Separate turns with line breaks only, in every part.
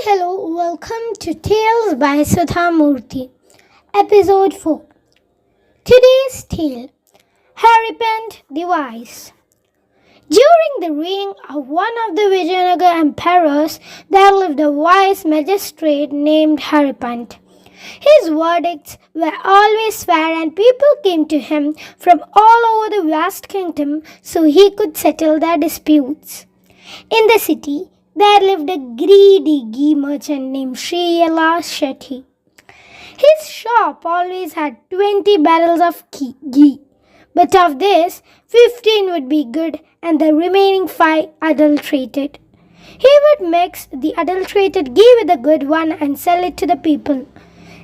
Hello, welcome to Tales by Sudha Murthy, Episode 4. Today's tale, Haripant the Wise. During the reign of one of the Vijayanagar emperors, there lived a wise magistrate named Haripant. His verdicts were always fair and people came to him from all over the vast kingdom so he could settle their disputes. In the city, there lived a greedy ghee merchant named Shriyala Shetty. His shop always had 20 barrels of ghee, but of this, 15 would be good and the remaining 5 adulterated. He would mix the adulterated ghee with the good one and sell it to the people.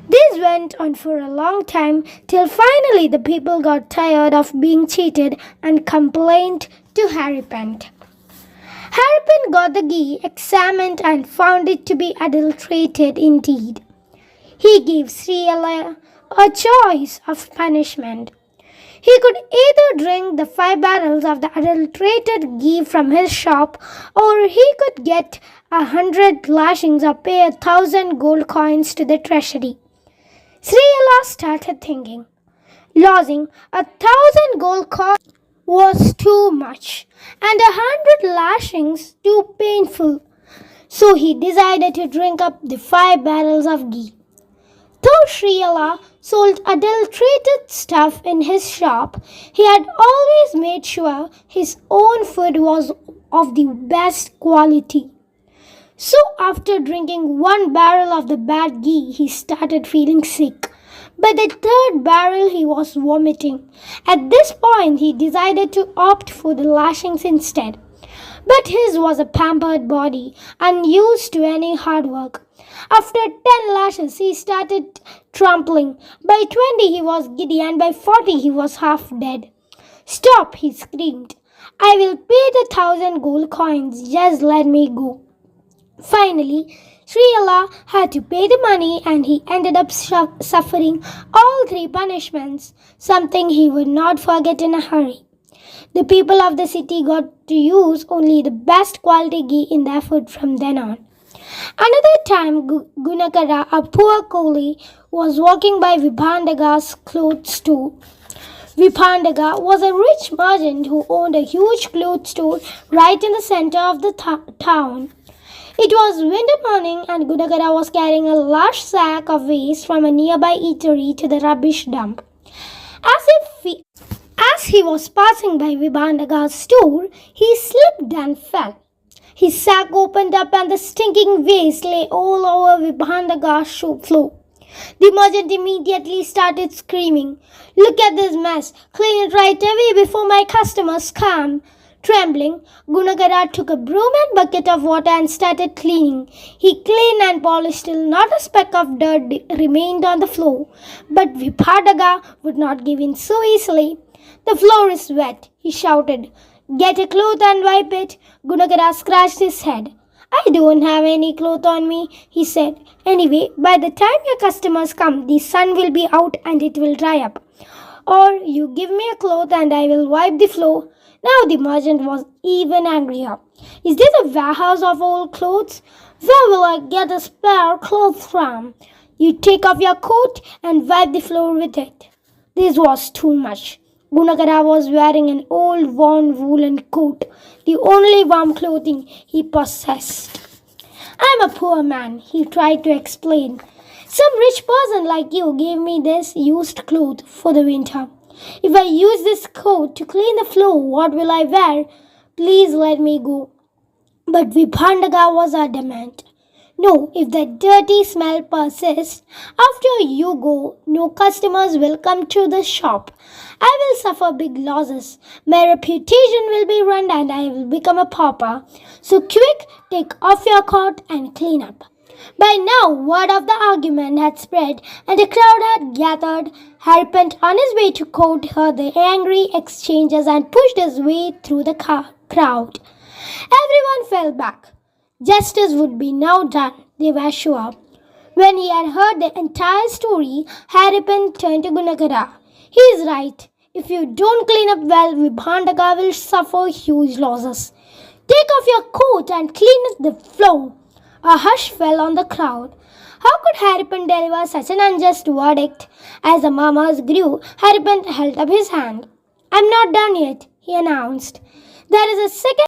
This went on for a long time till finally the people got tired of being cheated and complained to Haripant. Haripant got the ghee, examined and found it to be adulterated indeed. He gave Sriyala a choice of punishment. He could either drink the 5 barrels of the adulterated ghee from his shop, or he could get 100 lashings or pay 1,000 gold coins to the treasury. Sriyala started thinking. Losing 1,000 gold coins was too much, and 100 lashings too painful. So he decided to drink up the 5 barrels of ghee. Though Sriyala sold adulterated stuff in his shop, he had always made sure his own food was of the best quality. So after drinking 1 barrel of the bad ghee, he started feeling sick. By the 3rd barrel, he was vomiting. At this point, he decided to opt for the lashings instead. But his was a pampered body, unused to any hard work. After 10 lashes, he started trampling. By 20, he was giddy, and by 40, he was half dead. "Stop," he screamed. "I will pay the 1,000 gold coins. Just let me go." Finally, Sriyala had to pay the money and he ended up suffering all 3 punishments, something he would not forget in a hurry. The people of the city got to use only the best quality ghee in their food from then on. Another time, Gunakara, a poor coolie, was walking by Vibhandaga's clothes store. Vibhandaga was a rich merchant who owned a huge clothes store right in the center of the town. It was winter morning and Gunakara was carrying a large sack of waste from a nearby eatery to the rubbish dump. As he was passing by Vibhandaga's store, he slipped and fell. His sack opened up and the stinking waste lay all over Vibhandaga's shoe floor. The merchant immediately started screaming, "Look at this mess! Clean it right away before my customers come!" Trembling, Gunakara took a broom and bucket of water and started cleaning. He cleaned and polished till not a speck of dirt remained on the floor. But Vibhandaga would not give in so easily. "The floor is wet," he shouted. "Get a cloth and wipe it." Gunakara scratched his head. "I don't have any cloth on me," he said. "Anyway, by the time your customers come, the sun will be out and it will dry up. Or you give me a cloth and I will wipe the floor." Now the merchant was even angrier. "Is this a warehouse of old clothes? Where will I get a spare cloth from? You take off your coat and wipe the floor with it." This was too much. Gunakara was wearing an old worn woolen coat, the only warm clothing he possessed. "I'm a poor man," he tried to explain. "Some rich person like you gave me this used cloth for the winter. If I use this coat to clean the floor, what will I wear? Please let me go." But Vibhandaga was adamant. "No, if the dirty smell persists, after you go, no customers will come to the shop. I will suffer big losses. My reputation will be ruined and I will become a pauper. So quick, take off your coat and clean up." By now, word of the argument had spread and a crowd had gathered. Haripant, on his way to court, heard the angry exchanges and pushed his way through the crowd. Everyone fell back. Justice would be now done, they were sure. When he had heard the entire story, Haripant turned to Gunakara. "He is right. If you don't clean up well, Vibhandaga will suffer huge losses. Take off your coat and clean the floor." A hush fell on the crowd. How could Haripant deliver such an unjust verdict? As the murmurs grew, Haripant held up his hand. I'm not done yet, he announced. There is a second